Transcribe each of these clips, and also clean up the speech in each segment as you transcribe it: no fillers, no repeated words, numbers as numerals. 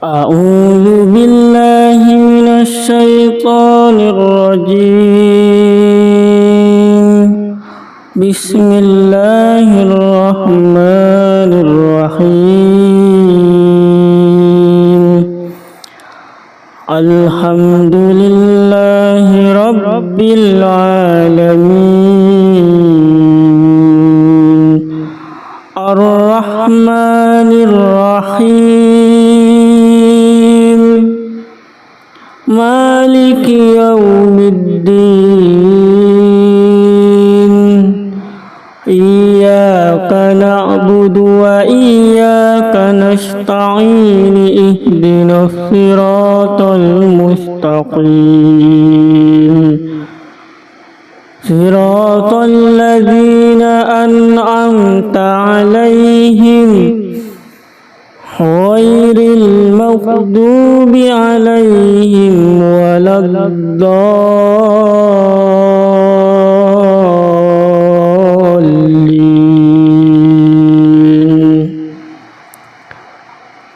أعوذ بالله من الشيطان الرجيم. بسم الله الرحمن الرحيم. الحمد لله رب العالمين الرحمن الرحيم مالك يوم الدين إياك نعبد وإياك نستعين اهدنا الصراط المستقيم صراط الذين أنعمت عليهم غير المغضوب عليهم ولا الضالين.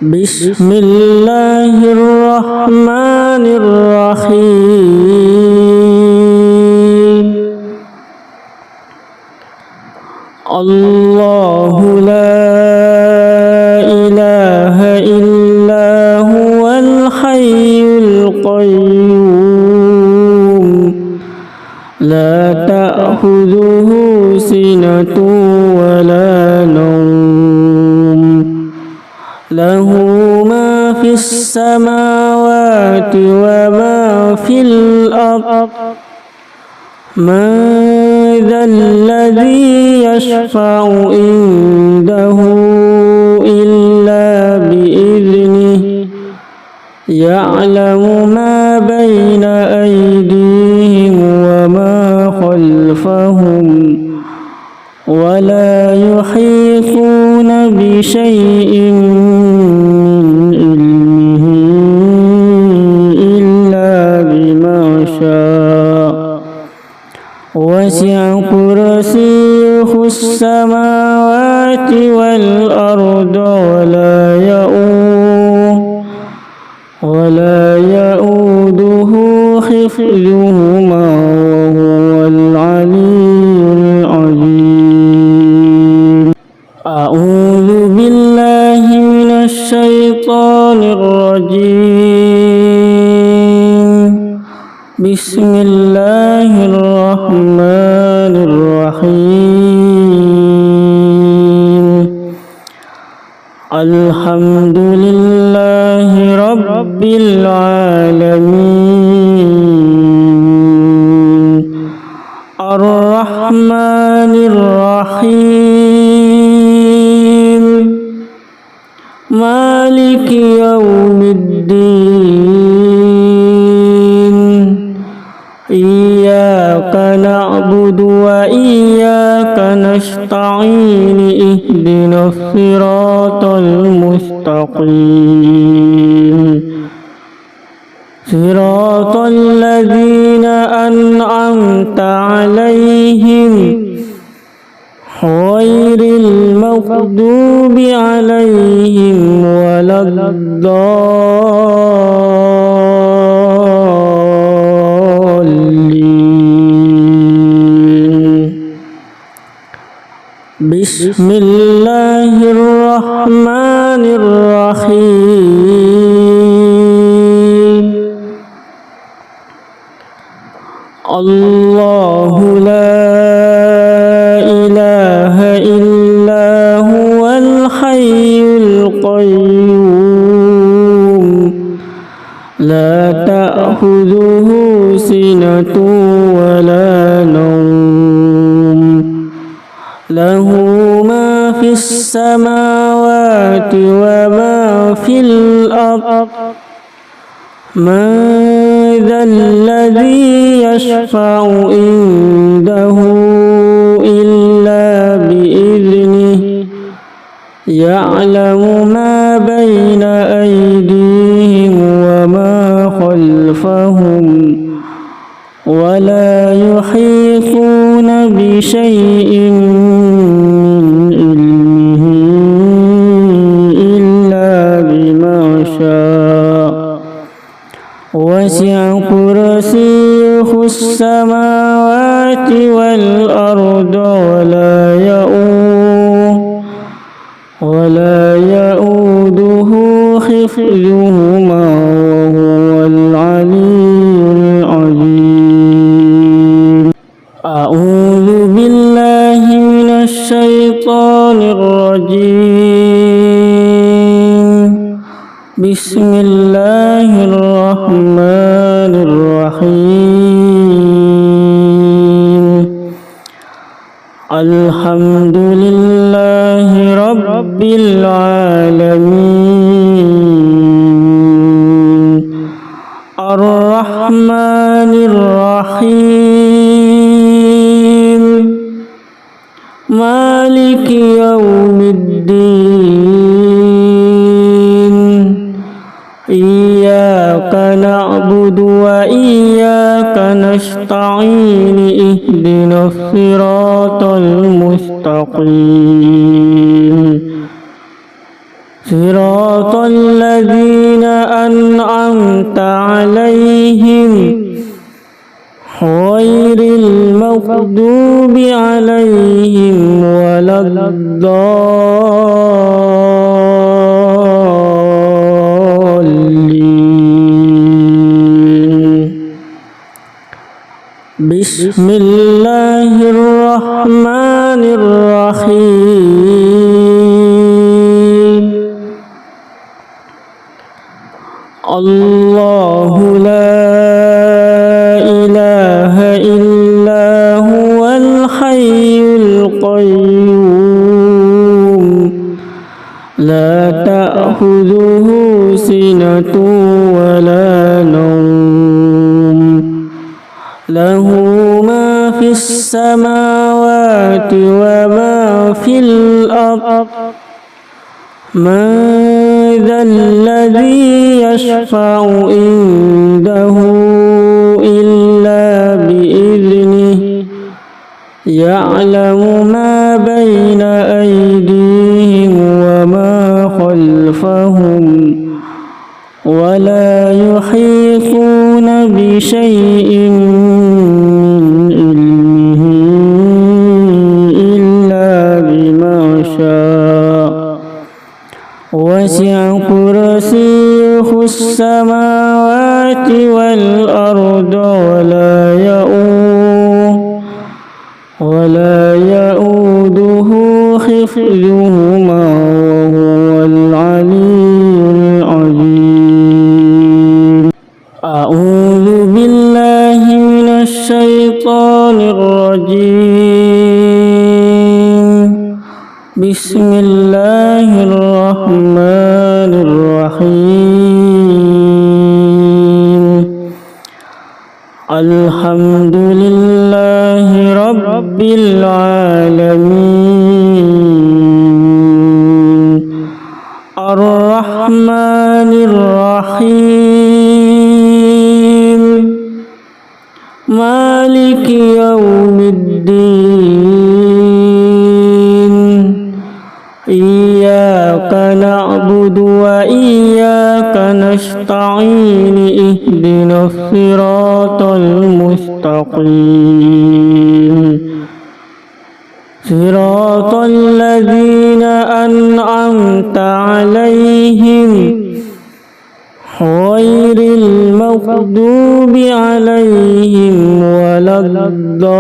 بسم الله الرحمن الرحيم. الله لا إله إلا هو الحي القيوم لا تأخذه سنة ولا نوم له ما في السماوات وما في الأرض من ذا الذي يشفع عنده إلا بإذنه يعلم ما بين أيديهم وما خلفهم ولا يحيطون بشيء من علمه إلا بما شاء وسع كرسيه السماوات والأرض ولا يؤوده حفظهما وهو العلي العظيم. أعوذ بالله من الشيطان الرجيم. بسم الله الرحمن الرحيم. الحمد لله رب العالمين الرحمن الرحيم مالك يوم الدين إياك نعبد وإياك نستعين اهدنا الصراط المستقيم صراط الذين أنعمت عليهم غير المغضوب عليهم ولا الضالين. بسم الله الرحمن الرحيم. الله لا إله إلا هو الحي القيوم لا تأخذه سنة ولا نوم له ما في السماوات وما في الأرض من ذا الذي يشفع عنده إلا بإذنه يعلم ما بين أيديهم وما خلفهم ولا يحيطون بشيء من علمه إلا بما شاء وسع كرسيه السماوات والأرض ولا يؤوده حفظهما وهو العلي العظيم. أعوذ بالله من الشيطان الرجيم. بسم الله الرحمن الرحيم. الحمد لله رب العالمين الرحمن الرحيم مالك يوم الدين إياك نعبد وإياك نستعين اهدنا الصراط المستقيم صراط الذين أنعمت عليهم غير المغضوب عليهم ولا الضالين. بسم الله الرحمن الرحيم. الله لا إله إلا هو الحي القيوم لا تأخذه سنة ولا نوم له ما في السماوات وما في الأرض من ذا الذي يشفع عنده إلا بإذنه يعلم ما بين أيديهم وما خلفهم ولا يحيطون بشيء من علمه إلا بما شاء وسع كرسيه السماوات والأرض ولا يؤوده حفظهما وهو العلي العظيم. أعوذ بالله من الشيطان الرجيم. بسم الله الرحمن الرحيم. الحمد لله رب العالمين الرحمن الرحيم مالك يوم الدين إياك نعبد وإياك نستعين اهدنا الصراط المستقيم صراط الذين أنعمت عليهم غير المغضوب عليهم ولا الضالين.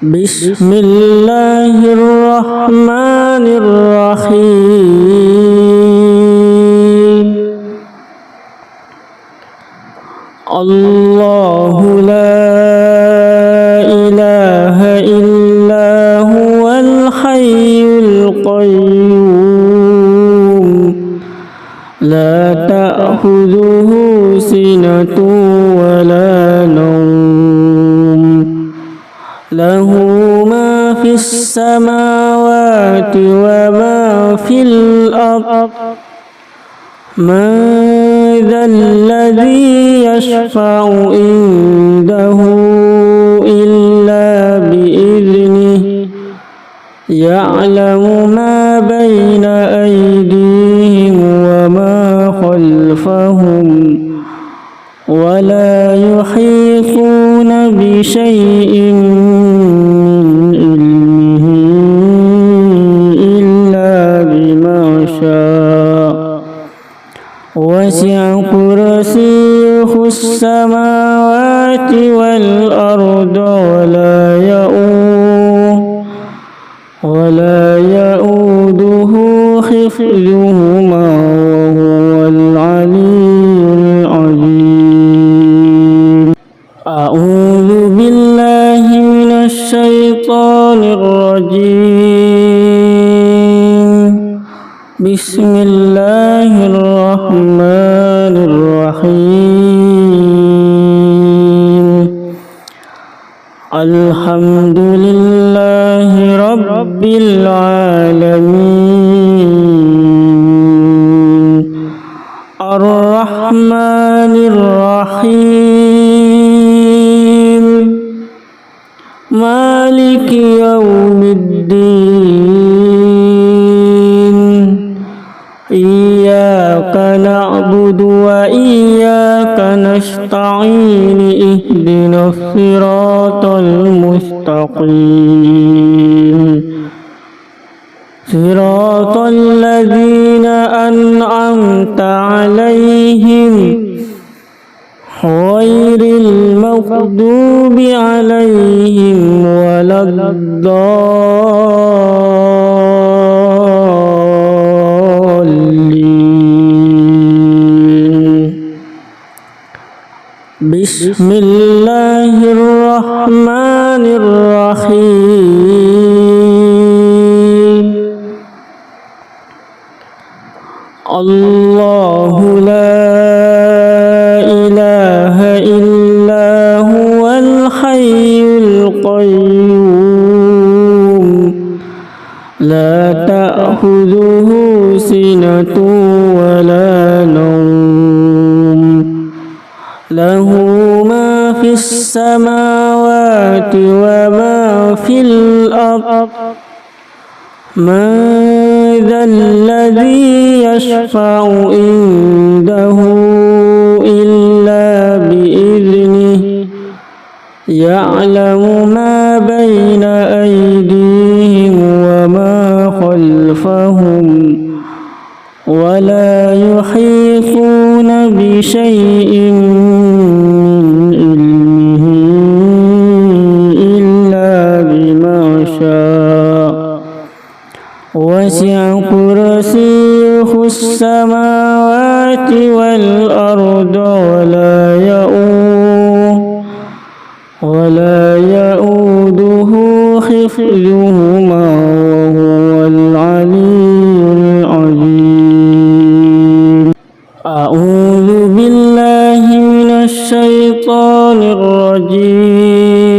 بسم الله الرحمن الرحيم. الله لا إله إلا هو الحي القيوم لا تأخذه سنة ولا نوم له ما في السماوات وما في الأرض من ذا الذي يشفع عنده إلا يعلم ما بين أيديهم وما خلفهم ولا يحيطون بشيء من علمه إلا بما شاء وسع كرسيه السماوات والأرض ولا يؤوده حفظهما وهو العلي العظيم. أعوذ بالله من الشيطان الرجيم. بسم الله الرحمن الرحيم. الحمد لله رب العالمين الرحمن الرحيم مالك يوم الدين إياك نعبد وإياك نستعين اهدنا الصراط المستقيم صراط الذين أنعمت عليهم غير المغضوب عليهم ولا الضالين. بسم الله الرحمن الرحيم. الله لا إله إلا هو الحي القيوم لا تأخذه سنة ولا نوم له ما في السماوات وما في الأرض من ذا الذي يشفع عنده إلا بإذنه يعلم ما بين أيديهم وما خلفهم ولا يحيطون بشيء من علمه إلا بما شاء وسع كرسيه السماوات والأرض ولا يؤوده حفظهما وهو العلي العظيم. أعوذ بالله من الشيطان الرجيم.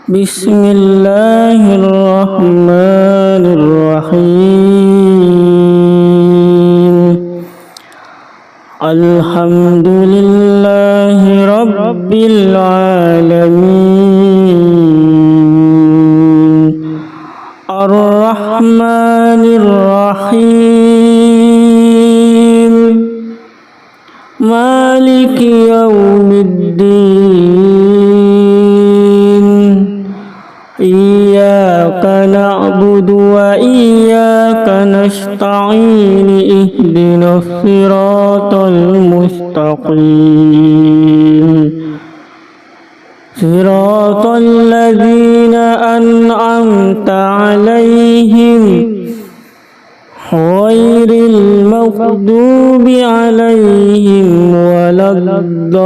بسم الله الرحمن الرحيم. الحمد لله رب العالمين الرحمن الرحيم مالك يوم الدين إياك نعبد وإياك نستعين اهدنا الصراط المستقيم صراط الذين أنعمت عليهم غير المغضوب عليهم ولا الضالين.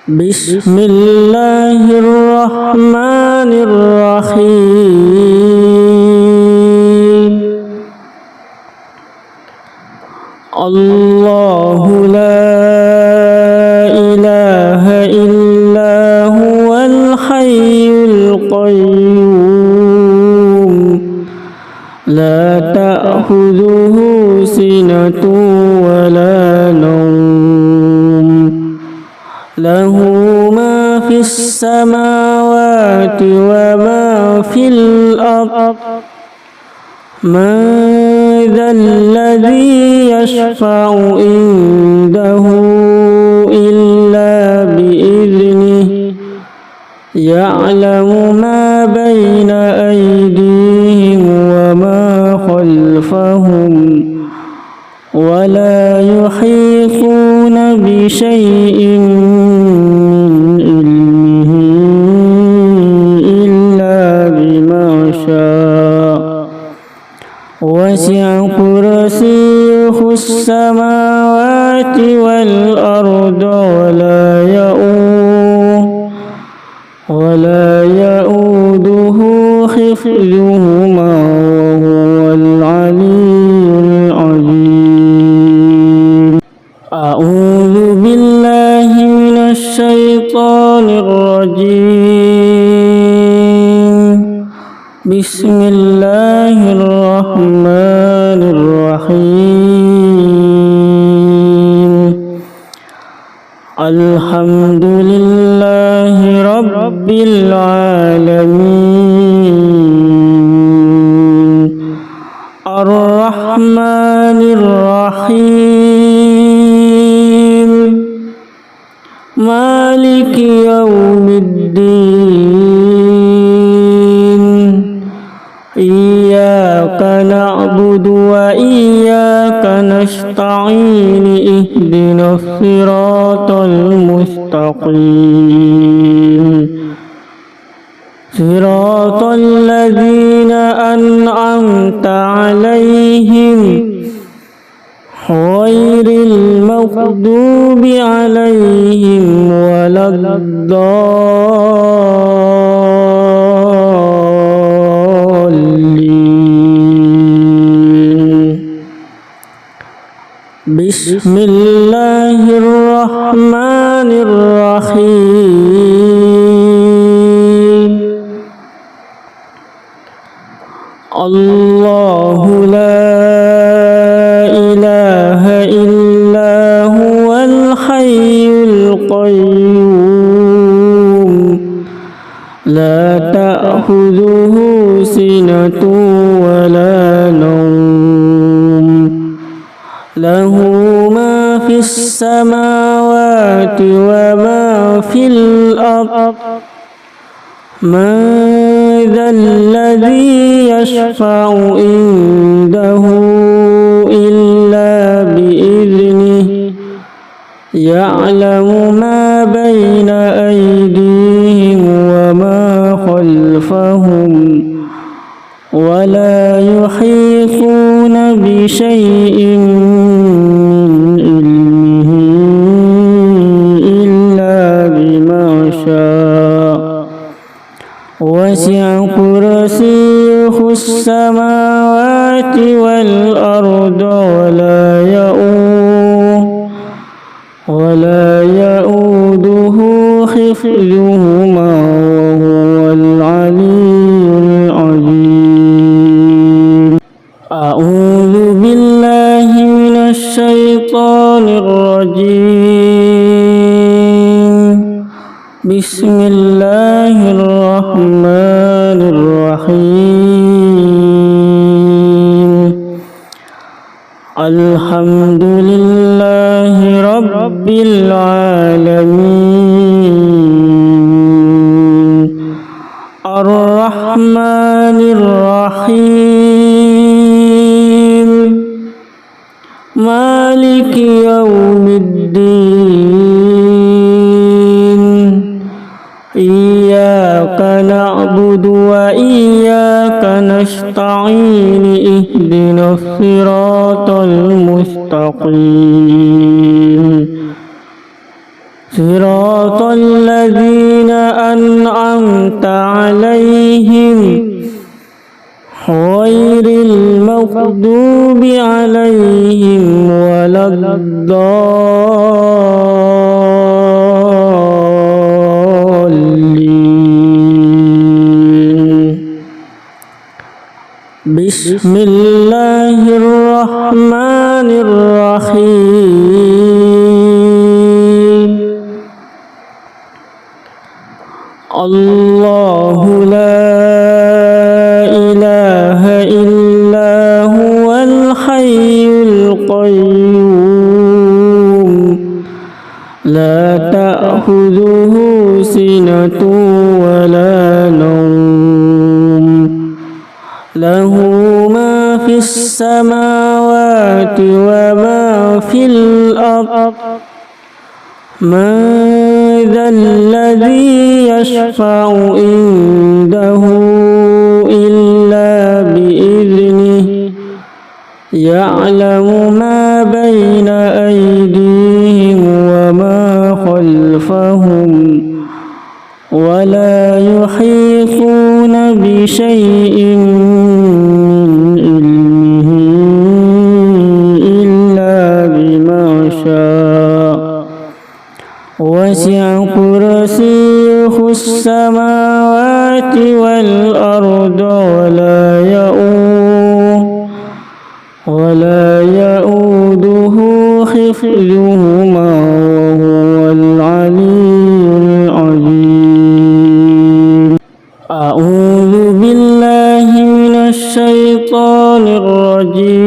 بسم الله الرحمن الرحيم. الله لا إله إلا هو الحي القيوم لا تأخذه سنة ولا نوم له ما في السماوات وما في الأرض من ذا الذي يشفع عنده إلا بإذنه يعلم ما بين أيديهم وما خلفهم ولا يحيطون بشيء من علمه إلا بما شاء وسع كرسيه السماوات والأرض ولا يؤوده حفظهما وهو العلي العظيم. أعوذ بالله من الشيطان الرجيم. بسم الله الرحمن الرحيم. الحمد لله رب العالمين الرحمن الرحيم مالك يوم الدين إياك نعبد وإياك نستعين اهدنا الصراط المستقيم صراط الذين أنعمت عليهم غير المغضوب عليهم ولا الضالين. بسم الله الرحمن الرحيم. الله لا إله إلا هو الحي القيوم لا تأخذه سنة ولا نوم له ما في السماوات وما في الأرض من ذا الذي يشفع عنده إلا بإذنه يعلم ما بين أيديهم وما خلفهم ولا يحيطون بشيء من علمه إلا بما شاء وسع كرسيه السماوات والأرض ولا يؤوده حفظهما وهو العلي العظيم. أعوذ بالله من الشيطان الرجيم. بسم الله الرحمن الرحيم. الحمد لله رب العالمين الرحمن الرحيم مالك يوم الدين إياك نعبد وإياك نستعين اهدنا الصراط المستقيم صراط الذين أنعمت عليهم غير المغضوب عليهم ولا الضالين. بسم الله الرحمن الرحيم الله لا إله إلا هو الحي القيوم لا تأخذه سنة ولا نوم له ما في السماوات وما في الأرض من ذا الذي يشفع عنده إلا بإذنه يعلم ما بين أيديهم وما خلفهم ولا يحيطون بشيء من علمه إلا بما شاء وسع كرسيه السماوات والأرض ولا يؤوده حفظهما وهو العلي العظيم أعوذ بالله من الشيطان الرجيم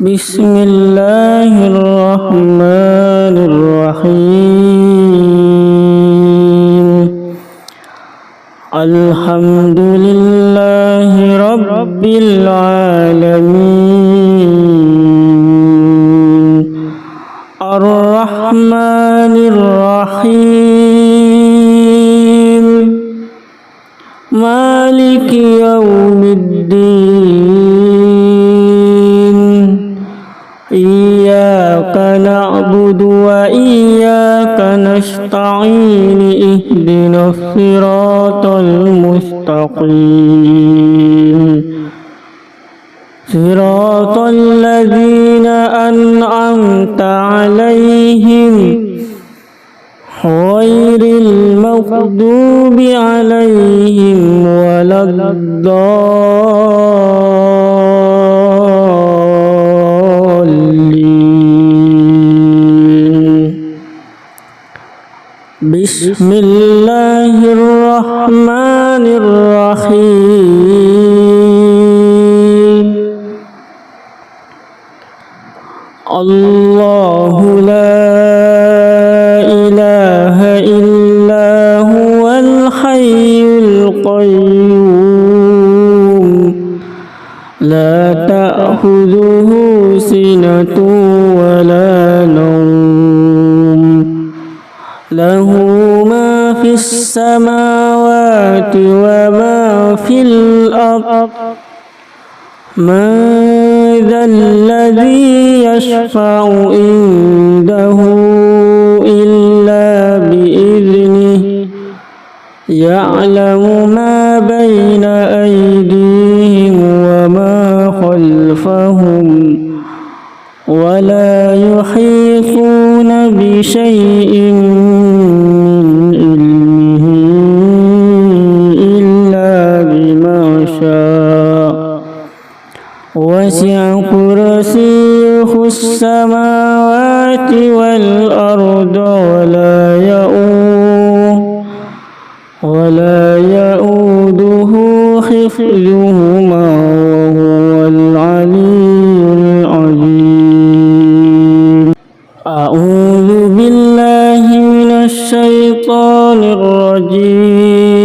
بسم الله الرحمن الرحيم الحمد لله رب العالمين الرحمن الرحيم مالك يوم الدين إياك نعبد وإياك نستعين اهدنا الصراط المستقيم صراط الذين أنعمت عليهم غير المغضوب عليهم ولا الضالين بسم الله الرحمن الرحيم الله لا إله إلا هو الحي القيوم لا تأخذه سنة ولا نوم له ما في السماوات وما في الأرض من ذا الذي يشفع عنده إلا بإذنه يعلم ما بين أيديهم وما خلفهم ولا يحيطون بشيء من علمه إلا بما شاء وسع كرسيه السماوات والأرض ولا يؤوده حفظهما وهو العلي العظيم أعوذ بالله من الشيطان الرجيم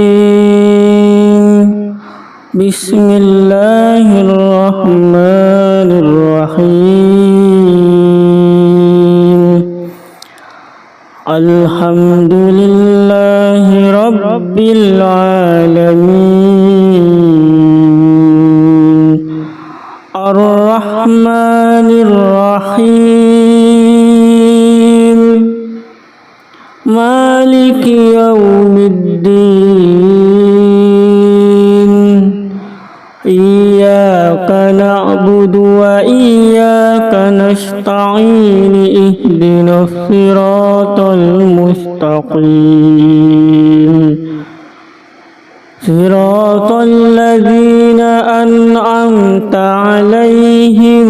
بسم الله الرحمن الرحيم الحمد لله رب العالمين الرحمن الرحيم مالك يوم الدين إياك نعبد وإياك نستعين اهدنا الصراط المستقيم صراط الذين أنعمت عليهم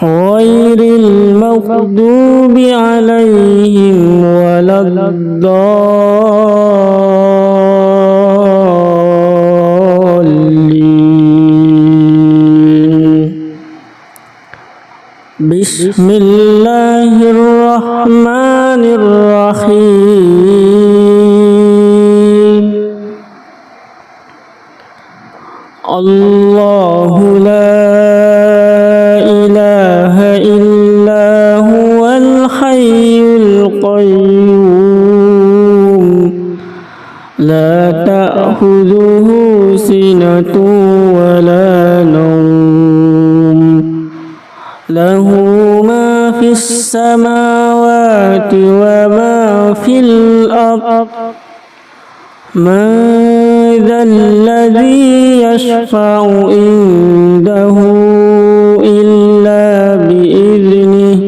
غير المغضوب عليهم ولا الضالين. بسم الله الرحمن الرحيم. الله لا إله إلا هو الحي القيوم لا تأخذه سنة ولا نوم له ما في السماوات وما في الأرض من ذا الذي يشفع عنده إلا بإذنه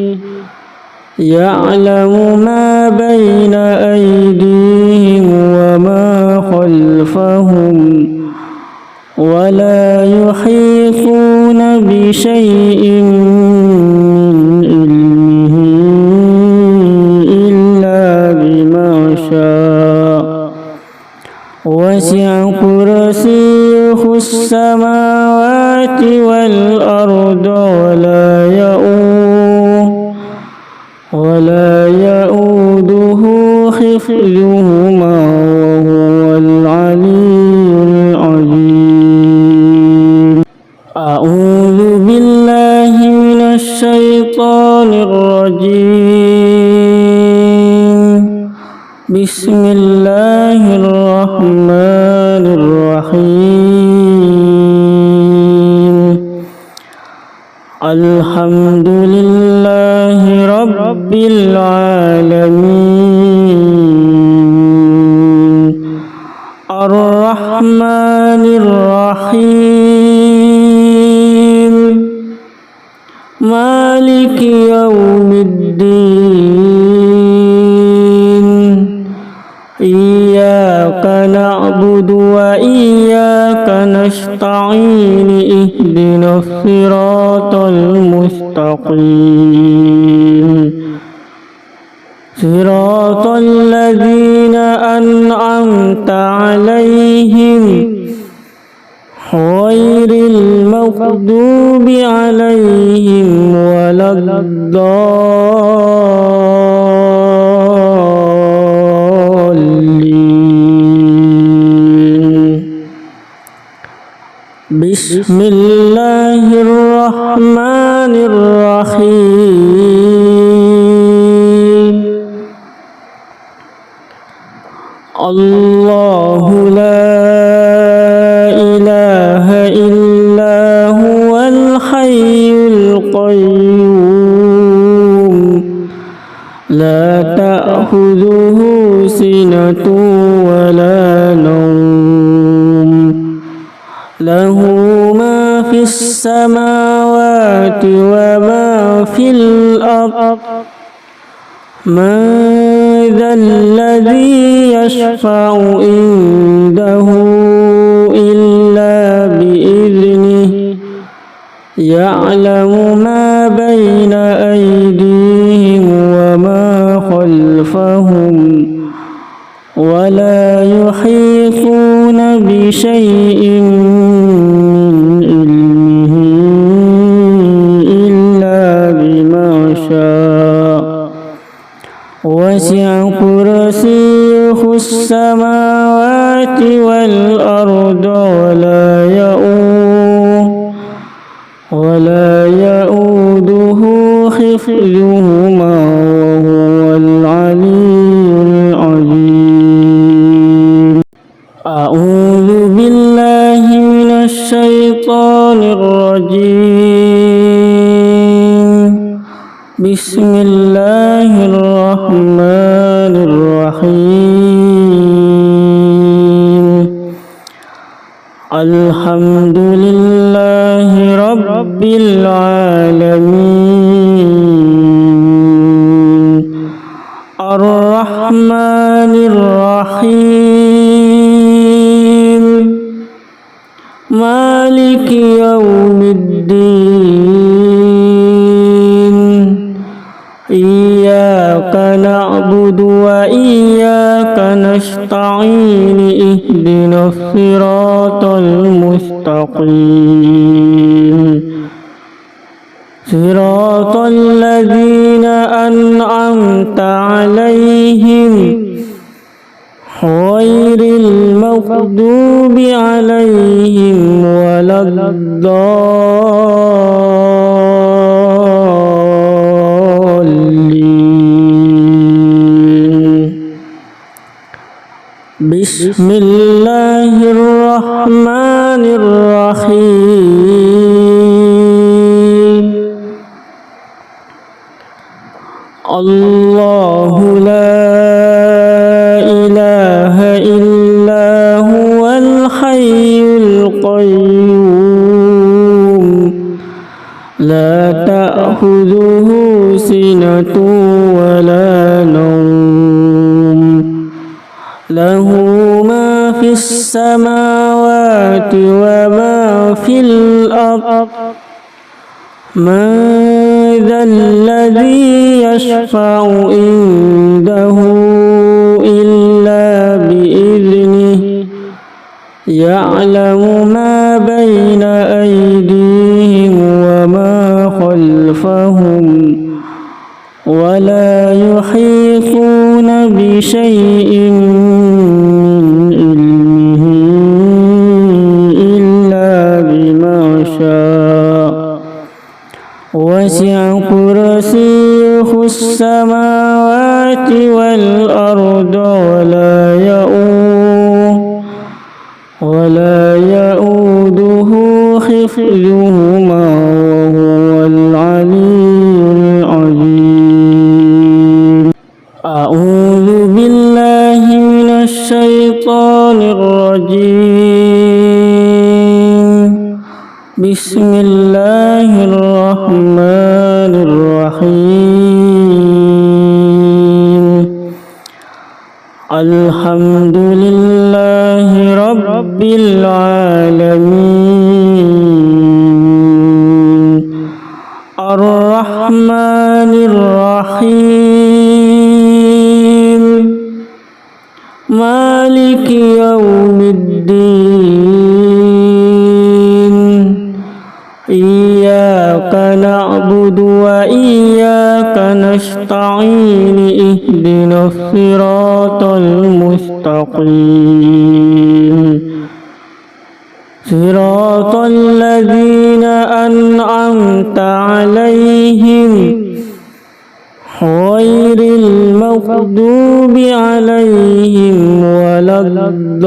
يعلم ما بين أيديهم وما خلفهم ولا يحيطون بشيء من علمه إلا بما شاء وسع كرسيه السماوات والأرض ولا يؤوده حفظهما وهو العلي العظيم. أعوذ بالله من الشيطان الرجيم. بسم الله الرحمن الرحيم. الحمد لله رب العالمين الرحمن الرحيم مالك يوم الدين إياك نعبد وإياك نستعين اهدنا الصراط المستقيم صراط الذين أنعمت عليهم غير المغضوب عليهم ولا الضالين. بسم الله الرحمن الرحيم. الله لا إله إلا هو الحي القيوم لا تأخذه سنة ولا نوم له ما في السماوات وما في الأرض من ذا الذي يشفع عنده إلا بإذنه يعلم ما بين أيديهم وما خلفهم ولا يحيطون بشيء من علمه إلا بما شاء وسع كرسيه السماوات والأرض ولا يؤوده حفظهما وهو العلي العظيم. أعوذ بالله من الشيطان الرجيم. بسم الله الرحمن الرحيم. الحمد لله رب العالمين الرحمن الرحيم مالك يوم الدين إياك نعبد وإياك نستعين اهدنا الصراط المستقيم صراط الذين أنعمت عليهم غير المغضوب عليهم ولا الضالين بسم الله الرحمن الرحيم الله لا إله إلا هو الحي القيوم لا تأخذه سنة ولا نوم له ما في السماوات وما في الأرض من ذا الذي يشفع عنده إلا بإذنه يعلم ما بين أيديهم وما خلفهم ولا يحيطون بشيء من علمه إلا بما شاء وسع كرسيه السماوات والأرض ولا يؤوده حفظهما وهو العلي العظيم أعوذ بالله من الشيطان الرجيم بسم الله الرحمن الرحيم الحمد لله رب العالمين الرحمن الرحيم مالك يوم الدين إياك نعبد وإياك نستعين اهدنا الصراط المستقيم صراط الذين أنعمت عليهم غير المغضوب عليهم ولا الضالين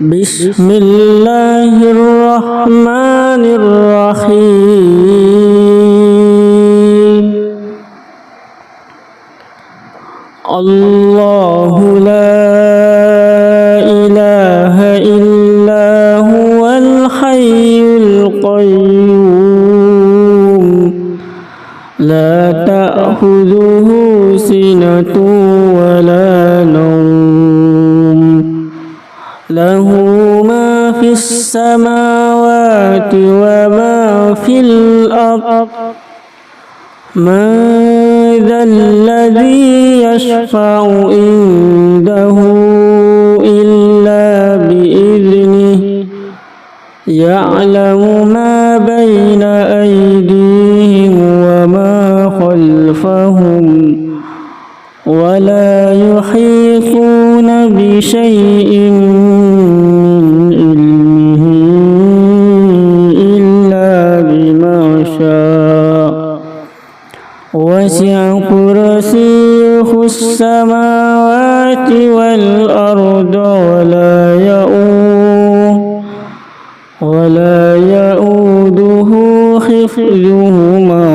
بسم الله الرحمن الرحيم الله لا إله إلا هو الحي القيوم لا تأخذه سنة ولا نوم له ما في السماوات وما في الأرض من ذا الذي يشفع عنده إلا بإذنه يعلم ما بين أيديهم وما خلفهم ولا يحيطون بشيء من علمه إلا بما شاء وسع كرسيه السماوات والأرض ولا يؤوده حفظهما